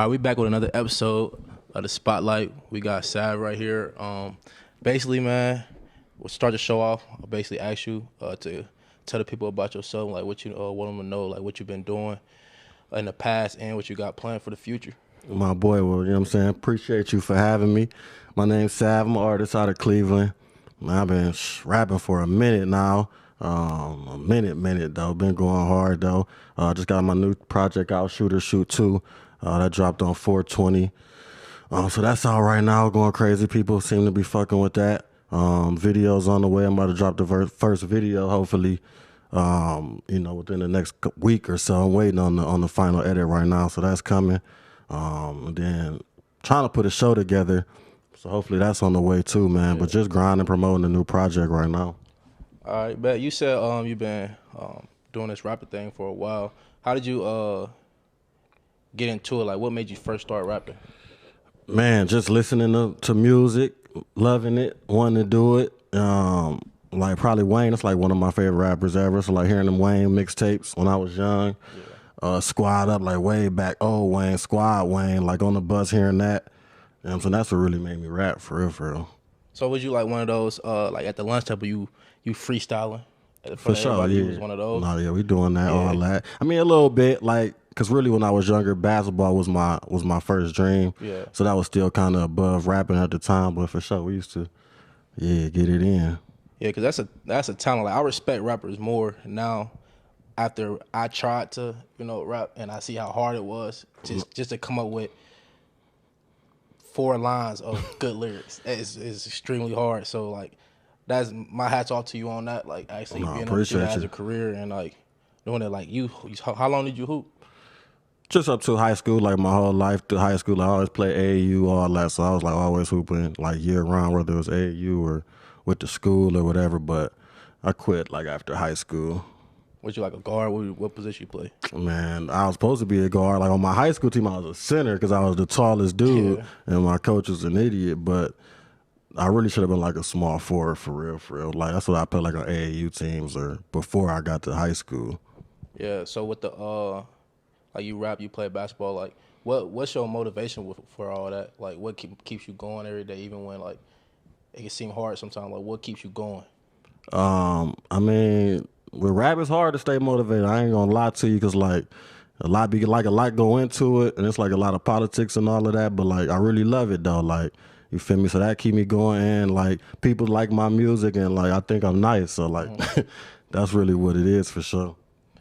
All right, we back with another episode of the Spotlight. We got Sav right here. Basically, man, we'll start the show off. I'll basically ask you to tell the people about yourself, like what you want them to know, like what you've been doing in the past and what you got planned for the future. My boy, well, you know what I'm saying? Appreciate you for having me. My name's Sav. I'm an artist out of Cleveland. Man, I've been rapping for a minute now. A minute though. Been going hard though. Just got my new project out, Shooter Shoot 2. That dropped on 420. So that's out right now, going crazy. People seem to be fucking with that. Videos on the way. I'm about to drop the first video, hopefully, within the next week or so. I'm waiting on the final edit right now, so that's coming. And then trying to put a show together, so hopefully that's on the way too, man. Yeah. But just grinding, promoting a new project right now. All right, bet. You said you've been doing this rapping thing for a while. How did you get into it? Like, what made you first start rapping? Man, just listening to music, loving it, wanting to do it. Like probably Wayne, that's like one of my favorite rappers ever. So like hearing them Wayne mixtapes when I was young. Yeah. Squad Up, like way back, old Wayne, Squad Wayne, like on the bus hearing that. You know what I'm saying? That's what really made me rap, for real. So was you like one of those, like at the lunch table, you freestyling? For sure, yeah. You was one of those? No, yeah, we doing that, all that. I mean, a little bit, like, because really when I was younger, basketball was my first dream. Yeah. So that was still kind of above rapping at the time, but for sure, we used to, get it in. Yeah, because that's a talent. Like, I respect rappers more now after I tried to, rap, and I see how hard it was just to come up with 4 lines of good lyrics. It's extremely hard. So like, that's my hats off to you on that. Like actually being able to do that as a career and like doing it. Like you, how long did you hoop? Just up to high school, like my whole life through high school. I always played AAU, all that. So I was like always hooping like year round, whether it was AAU or with the school or whatever. But I quit like after high school. Was you like a guard? What position you play? Man, I was supposed to be a guard. Like on my high school team, I was a center because I was the tallest dude, and my coach was an idiot. But I really should have been like a small forward for real. Like that's what I played like on AAU teams or before I got to high school. Yeah. So with the like you rap, you play basketball. Like what's your motivation for all that? Like what keeps you going every day, even when like it can seem hard sometimes? Like what keeps you going? I mean, with rap, it's hard to stay motivated. I ain't gonna lie to you, cause like a lot go into it, and it's like a lot of politics and all of that. But like, I really love it though. Like, you feel me? So that keep me going, and like people like my music, and like I think I'm nice. So like, that's really what it is for sure.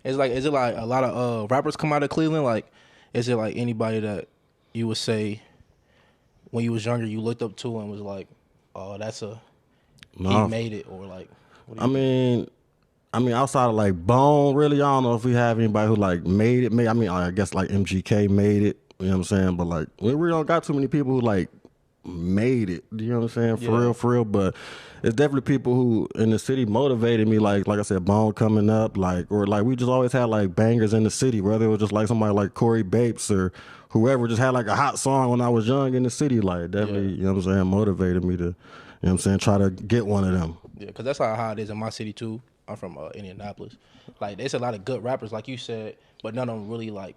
Is it like a lot of rappers come out of Cleveland? Like, is it like anybody that you would say when you was younger you looked up to and was like, oh, he made it, or like? I mean, outside of like Bone, really, I don't know if we have anybody who like made it. I mean, I guess like MGK made it. You know what I'm saying? But like, we really don't got too many people who like made it. You know what I'm saying? For real. But it's definitely people who in the city motivated me. Like I said, Bone coming up, like, or like we just always had like bangers in the city. Whether it was just like somebody like Corey Bapes or whoever just had like a hot song when I was young in the city. Like definitely, you know what I'm saying, motivated me to, you know what I'm saying, try to get one of them. Yeah, because that's how it is in my city too. I'm from Indianapolis. Like, there's a lot of good rappers, like you said, but none of them really like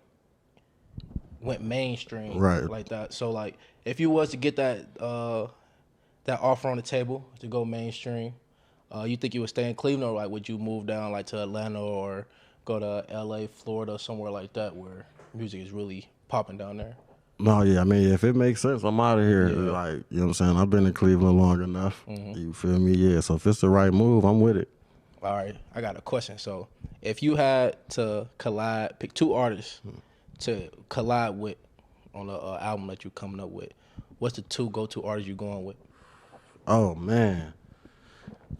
went mainstream like that. So like, if you was to get that offer on the table to go mainstream, you think you would stay in Cleveland, or like would you move down like to Atlanta or go to LA, Florida, somewhere like that where music is really popping down there? No, yeah, I mean, if it makes sense, I'm out of here. Yeah. Like, you know what I'm saying? I've been in Cleveland long enough. Mm-hmm. You feel me? Yeah, so if it's the right move, I'm with it. All right, I got a question. So if you had to pick 2 artists to collide with on the album that you're coming up with, what's the 2 go-to artists you're going with? Oh, man.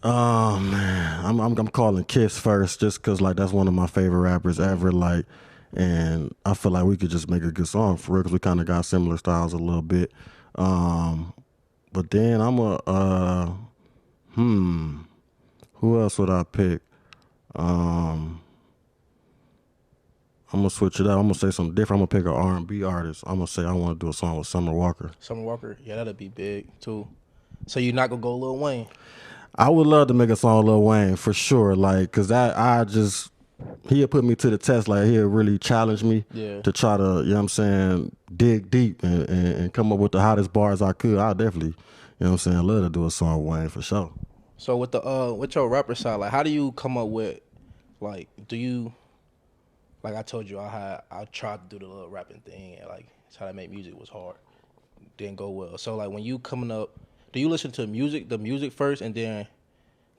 I'm calling Kiss first just because, like, that's one of my favorite rappers ever, like, and I feel like we could just make a good song for real because we kind of got similar styles a little bit. But then who else would I pick? I'm gonna switch it up. I'm gonna say something different. I'm gonna pick an R&B artist. I'm gonna say I want to do a song with Summer Walker. Summer Walker, yeah, that'd be big too. So you're not gonna go Lil Wayne? I would love to make a song with Lil Wayne for sure. Like, cause he'll put me to the test. Like he'll really challenge me to try to, you know what I'm saying, dig deep and come up with the hottest bars I could. I definitely, you know what I'm saying, love to do a song with Wayne for sure. So with with your rapper side, like how do you come up with, like, do you, like I told you, I tried to do the little rapping thing, and like that's how I make music was hard, didn't go well. So like when you coming up, do you listen to the music first, and then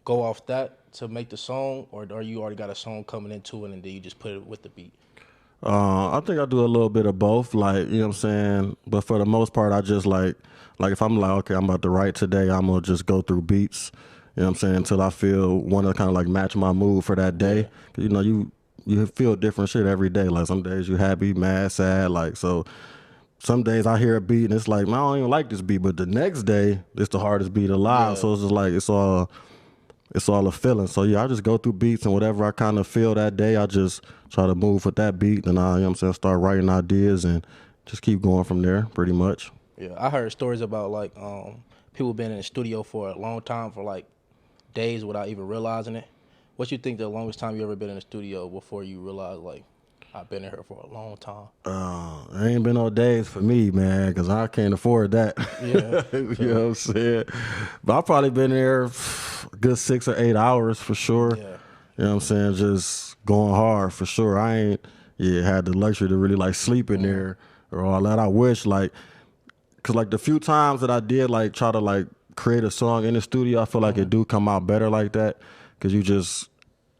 go off that to make the song, or you already got a song coming into it and then you just put it with the beat? I think I do a little bit of both, like, you know what I'm saying? But for the most part, I just like if I'm like, okay, I'm about to write today, I'm going to just go through beats, you know what I'm saying, until I feel want to kind of like match my mood for that day. 'Cause, you know, you feel different shit every day. Like some days you happy, mad, sad, like, so some days I hear a beat and it's like, man, I don't even like this beat, but the next day it's the hardest beat alive. So it's just like, it's all a feeling. So yeah, I just go through beats and whatever I kind of feel that day, I just try to move with that beat, and I, you know what I'm saying, start writing ideas and just keep going from there pretty much. Yeah, I heard stories about like people been in the studio for a long time, for like days without even realizing it. What you think the longest time you ever been in the studio before you realize, like, I've been in here for a long time? There ain't been no days for me, man, because I can't afford that. Yeah. You know what I'm saying? But I've probably been there a good 6 or 8 hours for sure. Yeah. You know what I'm saying? Just going hard for sure. I ain't had the luxury to really like sleep in there or all that. I wish, like, because like the few times that I did like try to like create a song in the studio, I feel like it do come out better like that, because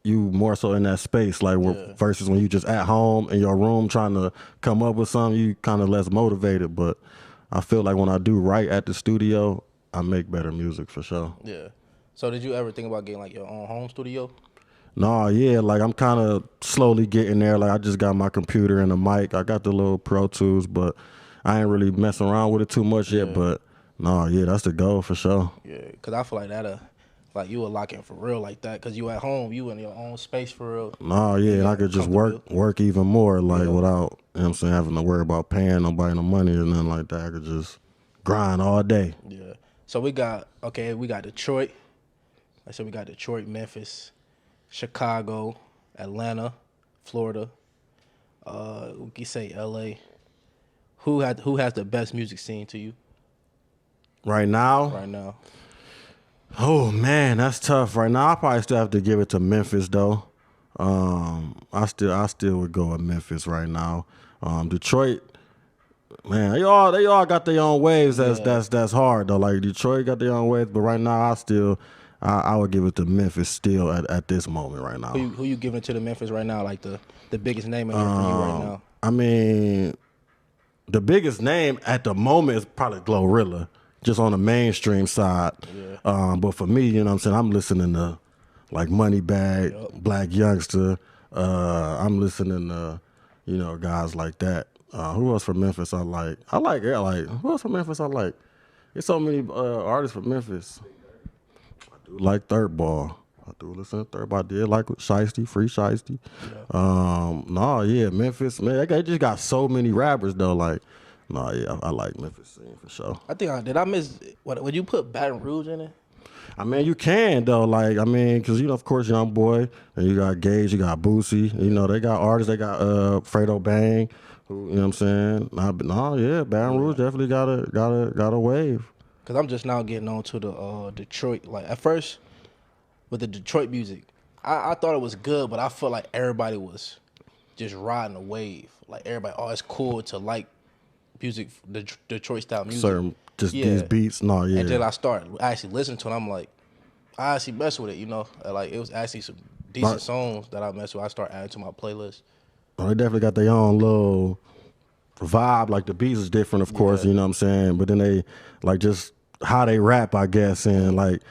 you more so in that space, like versus when you just at home in your room trying to come up with something, you kind of less motivated. But I feel like when I do write at the studio, I make better music for sure. Yeah. So did you ever think about getting like your own home studio? No, like I'm kind of slowly getting there. Like I just got my computer and a mic. I got the little Pro Tools, but I ain't really messing around with it too much yet. But no, that's the goal for sure. Yeah, because I feel like that'll, like, you will lock in for real like that, because you at home, you in your own space for real. No, and I could just work even more, like without, you know what I'm saying, having to worry about paying nobody no money or nothing like that. I could just grind all day. Yeah. So we got Detroit. I said we got Detroit, Memphis, Chicago, Atlanta, Florida. We can say LA. Who has the best music scene to you right now? Right now. Oh man, that's tough. Right now, I probably still have to give it to Memphis though. I still would go with Memphis right now. Detroit, man, they all got their own waves. That's hard though. Like Detroit got their own waves, but right now I would give it to Memphis still at this moment right now. Who you giving to the Memphis right now? Like the biggest name in here for you right now? I mean, the biggest name at the moment is probably Glorilla, just on the mainstream side. Yeah. But for me, you know what I'm saying, I'm listening to like Moneybagg, Black Youngster. I'm listening to, you know, guys like that. Who else from Memphis I like? Who else from Memphis I like? There's so many artists from Memphis. I do like Third Ball. I do listen to Third Ball. I did like Shiesty, Free Shiesty. Yeah. Memphis, man, they just got so many rappers though. Like, I like Memphis scene for sure. Did I miss, would you put Baton Rouge in it? I mean, you can though. Like, I mean, because you know, of course, Young Boy, and you got Gage, you got Boosie. You know, they got artists. They got Fredo Bang. Who, you know what I'm saying? Baton Rouge definitely got a wave. Cause I'm just now getting on to the Detroit. Like at first, with the Detroit music, I thought it was good, but I felt like everybody was just riding a wave. Like everybody, it's cool to like music, the Detroit style music. These beats, And then I started actually listening to it. I'm like, I actually mess with it, you know. Like it was actually some decent songs that I mess with. I start adding to my playlist. They definitely got their own little vibe. Like the beats is different, of course, you know what I'm saying. But then they like just how they rap, I guess, and like,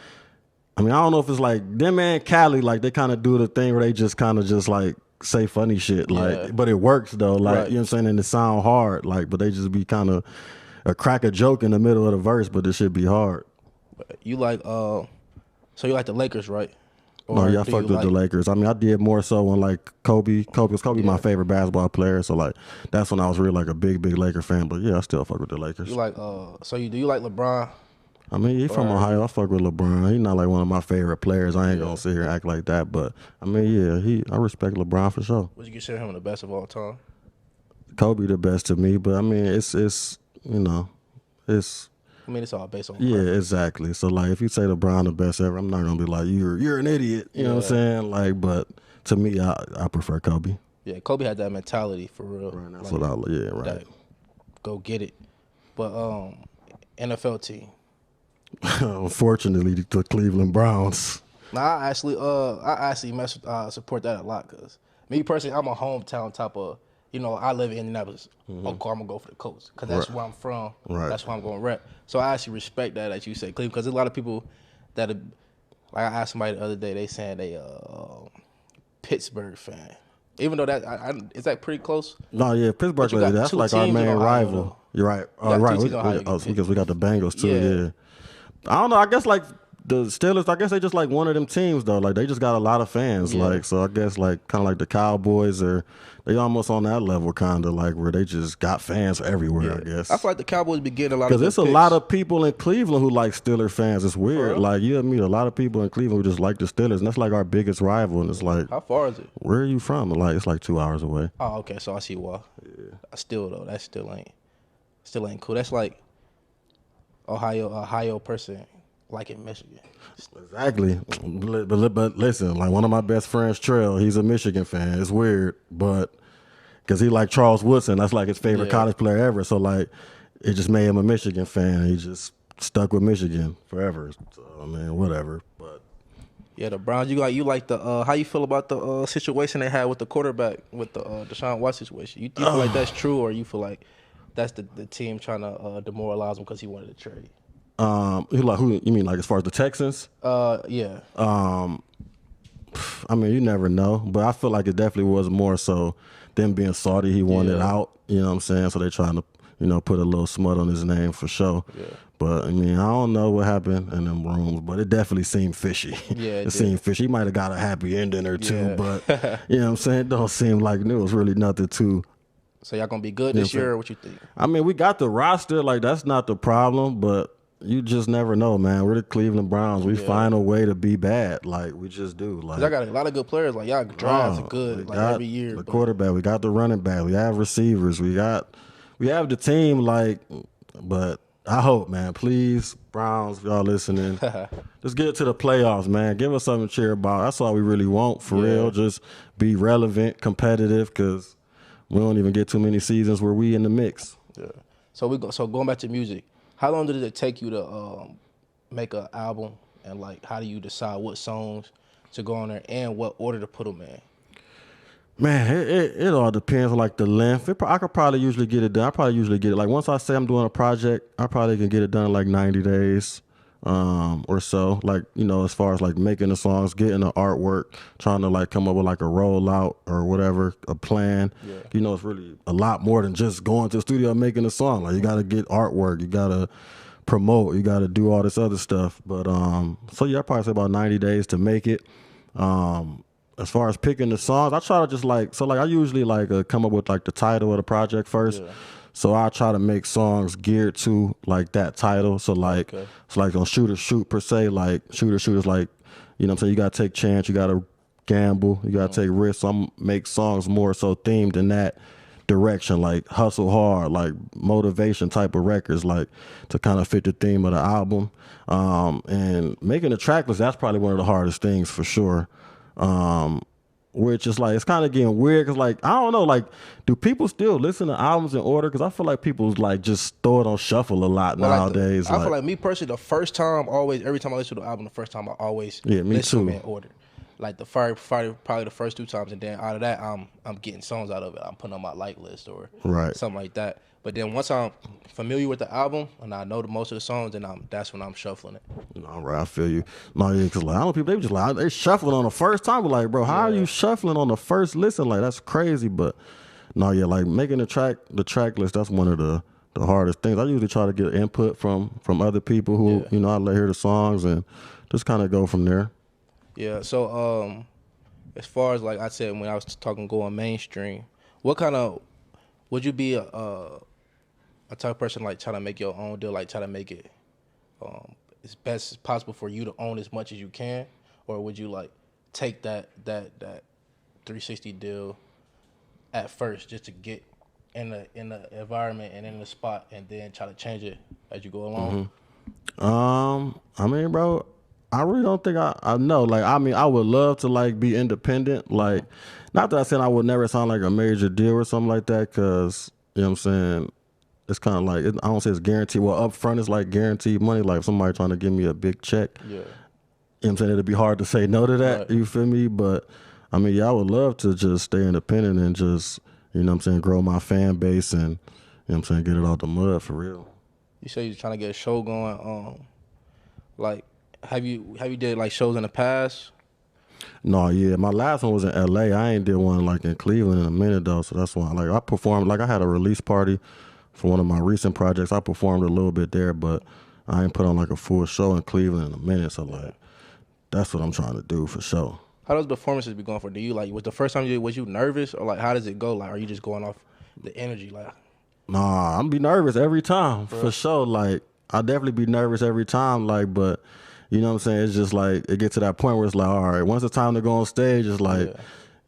I mean, I don't know if it's like them and Cali, like they kind of do the thing where they just kind of just like say funny shit, like, but it works though, like, you know what I'm saying, and it sound hard, like, but they just be kind of crack a joke in the middle of the verse, but it should be hard. You like, so you like the Lakers, right? No, I fucked with the Lakers. I mean, I did more so when like Kobe my favorite basketball player, so like that's when I was really like a big Laker fan. But yeah, I still fuck with the Lakers. You like, do you like LeBron? I mean, he from Ohio. I fuck with LeBron. He's not like one of my favorite players. I ain't gonna sit here and act like that. But I mean, yeah, I respect LeBron for sure. Would you consider him the best of all time? Kobe the best to me, but I mean, it's you know, it's. I mean, it's all based on. Yeah, preference. exactly. So like, if you say LeBron the best ever, I'm not gonna be like you're an idiot. You know what I'm saying? Like, but to me, I prefer Kobe. Yeah, Kobe had that mentality for real. Right, that's like, what right. Go get it. But NFL team. Unfortunately, the Cleveland Browns. Now I actually support that a lot because me personally, I'm a hometown type of. I live in Indianapolis. Mm-hmm. Okay, I'm gonna go for the Colts because that's where I'm from. Right. That's where I'm gonna rep. So I actually respect that you say Cleveland because there's a lot of people that, like I asked somebody the other day, they saying they Pittsburgh fan. Even though is that pretty close? No, yeah, Pittsburgh. That's like our main rival. You're right. Right. Because we got the Bengals too. Yeah. I don't know. I guess like the Steelers. I guess they just like one of them teams though. Like they just got a lot of fans. Yeah. Like so, I guess like kind of like the Cowboys or they almost on that level, kind of like where they just got fans everywhere. I guess. I feel like the Cowboys be getting a lot because it's a lot of people in Cleveland who like Steelers fans. It's weird. Like you meet a lot of people in Cleveland who just like the Steelers, and that's like our biggest rival. And it's like, how far is it? Where are you from? Like it's like 2 hours away. Oh, okay. So I see why. Yeah. That still ain't cool. That's like Ohio person. Like in Michigan. Exactly. But listen, like one of my best friends, Trell, he's a Michigan fan. It's weird, but because he like Charles Woodson. That's like his favorite college player ever. So like it just made him a Michigan fan. He just stuck with Michigan forever. So I mean, whatever. But yeah, the Browns, you like the how you feel about the situation they had with the quarterback with the Deshaun Watson situation? You feel like that's true, or you feel like that's the team trying to demoralize him because he wanted to trade? Who you mean, like as far as the Texans? Yeah. I mean, you never know, but I feel like it definitely was more so them being salty. He wanted out, you know what I'm saying? So they're trying to, put a little smut on his name for sure. Yeah. But I mean, I don't know what happened in them rooms, but it definitely seemed fishy. Yeah, it seemed fishy. He might have got a happy ending or two, but you know what I'm saying? It don't seem like it was really nothing too. So y'all gonna be good this year, or what you think? I mean, we got the roster, like that's not the problem, but you just never know, man. We're the Cleveland Browns. We find a way to be bad. Like, we just do. Like, I got a lot of good players. Like, y'all drives are good like every year. The quarterback. We got the running back. We have receivers. We have the team, like, but I hope, man, please, Browns, if y'all listening, just get to the playoffs, man. Give us something to cheer about. That's all we really want, for real. Just be relevant, competitive, because we don't even get too many seasons where we in the mix. Yeah. So going back to music. How long did it take you to make an album, and like how do you decide what songs to go on there and what order to put them in? Man, it all depends on like the length. I could probably usually get it done. I probably usually get it like once I say I'm doing a project, I probably can get it done in like 90 days or so. Like as far as like making the songs, getting the artwork, trying to like come up with like a rollout or whatever, a plan. Yeah. It's really a lot more than just going to the studio and making a song. Like you got to get artwork, you got to promote, you got to do all this other stuff. But so yeah, I probably say about 90 days to make it. As far as picking the songs, I try to just I usually come up with like the title of the project first. Yeah. So I try to make songs geared to like that title. So like it's like on Shoot or Shoot per se, like Shoot or Shoot is like, what I'm saying, you gotta take chance, you gotta gamble, you gotta take risks. So I'm make songs more so themed in that direction, like hustle hard, like motivation type of records, like to kind of fit the theme of the album. And making a track list, that's probably one of the hardest things for sure. Which is like, it's kind of getting weird because like, I don't know, like, do people still listen to albums in order? Because I feel like people like just throw it on shuffle a lot nowadays. I feel like me personally, every time I listen to the album, I always listen to it in order. Like probably the first 2 times, and then out of that, I'm getting songs out of it. I'm putting on my like list or something like that. But then once I'm familiar with the album and I know most of the songs, then that's when I'm shuffling it. All right, I feel you. No, yeah, because like, I know people, they just like, they shuffling on the first time. But like, bro, how are you shuffling on the first listen? Like, that's crazy. But no, yeah, like making the track list, that's one of the hardest things. I usually try to get input from other people who, I let hear the songs and just kind of go from there. Yeah, so as far as like I said when I was talking going mainstream, what kind of, would you be a type of person like trying to make your own deal, like try to make it it's best possible for you to own as much as you can, or would you like take that 360 deal at first just to get in the environment and in the spot, and then try to change it as you go along? I mean, bro, I really don't think I know. Like, I mean, I would love to like be independent. Like, not that I said I would never sign like a major deal or something like that, because you know what I'm saying. It's kind of like, I don't say it's guaranteed. Well, up front it's like guaranteed money. Like if somebody trying to give me a big check. Yeah. You know what I'm saying? It'd be hard to say no to that. Right. You feel me? But I mean, yeah, I would love to just stay independent and just, you know what I'm saying, grow my fan base and, you know what I'm saying, get it out the mud for real. You say you're trying to get a show going. Like, have you did like shows in the past? No, yeah. My last one was in LA. I ain't did one like in Cleveland in a minute though. So that's why, like, I performed, like I had a release party for one of my recent projects. I performed a little bit there, but I ain't put on like a full show in Cleveland in a minute. So like, that's what I'm trying to do for sure. How does performances be going for? Do you like, was the first time you did, was you nervous, or like how does it go? Like, are you just going off the energy? Like, nah, I'm be nervous every time for sure. Like, I definitely be nervous every time. Like, but you know what I'm saying? It's just like it gets to that point where it's like, all right, once it's time to go on stage, it's like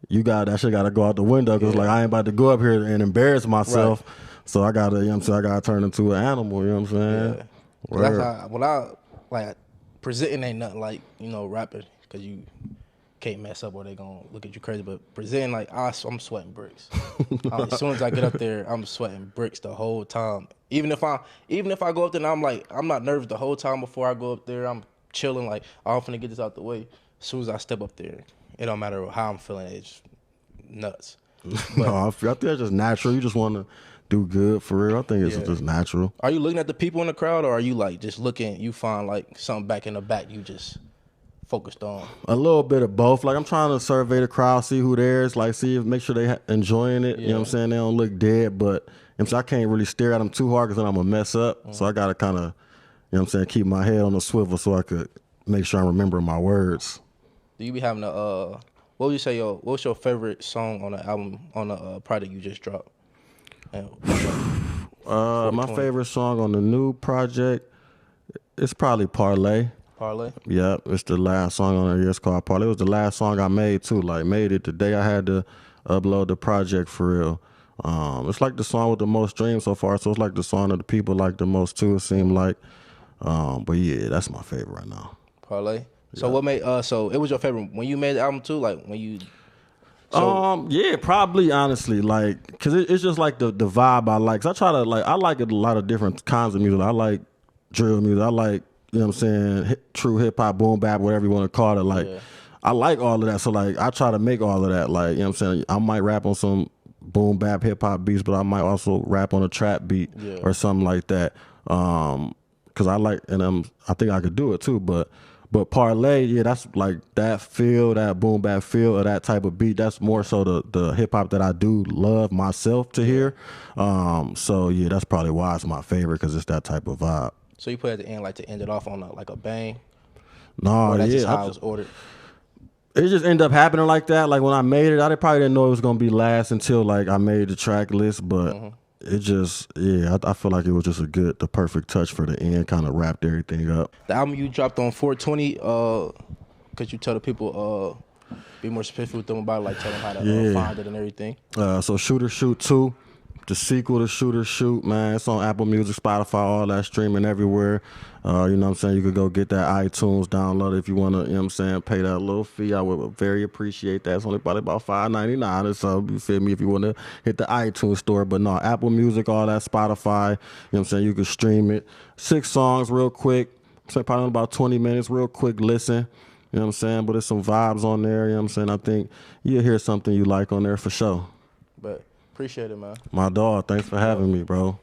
that shit got to go out the window, because like I ain't about to go up here and embarrass myself. Right. So I gotta, you know what I'm saying, I gotta turn into an animal, you know what I'm saying? Yeah. That's how, when I, like, presenting ain't nothing like, you know, rapping, because you can't mess up or they gonna look at you crazy. But presenting, like, I'm sweating bricks. As soon as I get up there, I'm sweating bricks the whole time. Even if I go up there and I'm like, I'm not nervous the whole time before I go up there, I'm chilling, like, I'm finna get this out the way. As soon as I step up there, it don't matter how I'm feeling, it's nuts. But, no, I think that's just natural. You just wanna do good for real. I think it's just natural. Are you looking at the people in the crowd, or are you like just looking, you find like something back in the back you just focused on? A little bit of both. Like I'm trying to survey the crowd, see who there is, like see if, make sure they enjoying it. You know what I'm saying? They don't look dead, but I can't really stare at them too hard because then I'm gonna mess up. So I gotta kind of, you know what I'm saying, keep my head on the swivel so I could make sure I remember my words. Do you be having what would you say what's your favorite song on the album, on the project you just dropped? My favorite song on the new project, it's probably Parlay. Parlay? Yeah, it's the last song on there. It's called Parlay. It was the last song I made too. Like made it the day I had to upload the project for real. It's like the song with the most streams so far, so it's like the song that the people like the most too, it seemed like. But yeah, that's my favorite right now. Parlay. So what made so it was your favorite when you made the album too? Like when you yeah, probably honestly, like, cause it's just like the vibe I like. Cause I like a lot of different kinds of music. I like drill music. I like, you know what I'm saying, true hip hop, boom bap, whatever you want to call it. Like, I like all of that. So like, I try to make all of that. Like, you know what I'm saying. I might rap on some boom bap hip hop beats, but I might also rap on a trap beat or something like that. Cause I like, and I think I could do it too, But Parlay, yeah, that's like that feel, that boom bap feel of that type of beat. That's more so the hip hop that I do love myself to hear. So yeah, that's probably why it's my favorite, because it's that type of vibe. So you put it at the end, like to end it off on like a bang? No, that's just how it was ordered. It just ended up happening like that. Like when I made it, I probably didn't know it was gonna be last until like I made the track list, but. It just, I feel like it was just the perfect touch for the end, kind of wrapped everything up. The album you dropped on 420, could you tell the people, be more specific with them about it, like tell them how to find it and everything? So Shooter Shoot 2, the sequel to Shooter Shoot, man, it's on Apple Music, Spotify, all that, streaming everywhere. You know what I'm saying? You could go get that iTunes, download it if you want to, you know what I'm saying, pay that little fee. I would very appreciate that. It's only probably about $5.99 or so, you feel me, if you want to hit the iTunes store. But no, Apple Music, all that, Spotify, you know what I'm saying, you can stream it. 6 songs real quick, so probably about 20 minutes, real quick listen. You know what I'm saying? But there's some vibes on there, you know what I'm saying? I think you'll hear something you like on there for sure. But appreciate it, man. My dog, thanks for having me, bro.